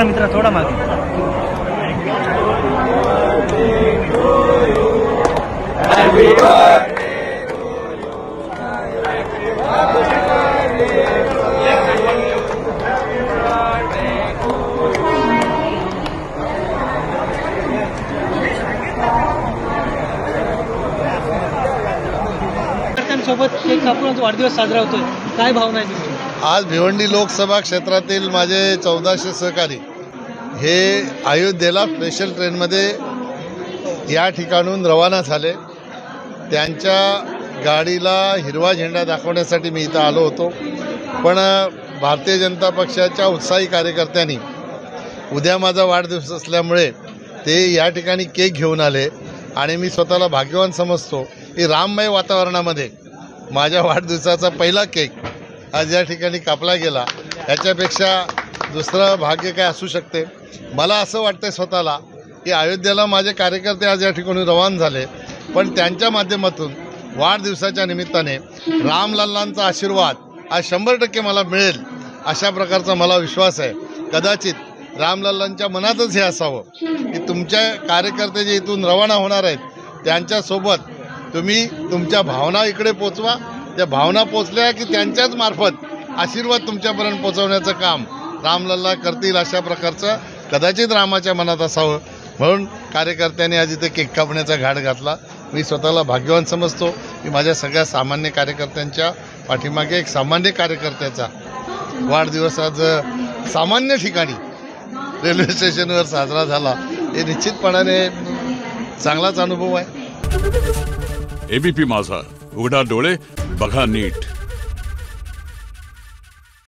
मित्र थोडा मागे. सोबत केक कापून वाढदिवस साजरा होतोय, काय भावना आहे तुमची? आज भिवंडी लोकसभा क्षेत्रातील माझे 1400 सहकारी हे अयोध्येला स्पेशल ट्रेनमध्ये या ठिकाणून रवाना झाले. त्यांच्या गाडीला हिरवा झेंडा दाखवण्यासाठी मी इथं आलो होतो, पण भारतीय जनता पक्षाच्या उत्साही कार्यकर्त्यांनी उद्या माझा वाढदिवस असल्यामुळे ते या ठिकाणी केक घेऊन आले आणि मी स्वतःला भाग्यवान समजतो की राममय वातावरणामध्ये माझ्या वाढदिवसाचा पहिला केक आज या ठिकाणी कापला गेला. याच्यापेक्षा दुसरं भाग्य काय असू शकते. मला असं वाटतंय स्वतःला की अयोध्येला माझे कार्यकर्ते आज या ठिकाणी रवाना झाले, पण त्यांच्या माध्यमातून वाढदिवसाच्या निमित्ताने रामलल्लांचा आशीर्वाद आज 100% मला मिळेल अशा प्रकारचा मला विश्वास आहे. कदाचित रामलल्लांच्या मनातच हे असावं की तुमच्या कार्यकर्ते जे इथून रवाना होणार आहेत त्यांच्यासोबत तुम्ही तुमच्या भावना इकडे पोचवा. त्या भावना पोचल्या की त्यांच्याच मार्फत आशीर्वाद तुमच्यापर्यंत पोचवण्याचं काम रामलल्ला करतील अशा प्रकारचं कदाचित रामाच्या मनात असावं, म्हणून कार्यकर्त्यांनी आज इथे केक कापण्याचा घाट घातला. मी स्वतःला भाग्यवान समजतो की माझ्या सगळ्या सामान्य कार्यकर्त्यांच्या पाठीमागे एक सामान्य कार्यकर्त्याचा वाढदिवस आज सामान्य ठिकाणी रेल्वे स्टेशनवर साजरा झाला. हे निश्चितपणाने चांगलाच अनुभव आहे. एबीपी माझा, उघडा डोळे बघा नीट.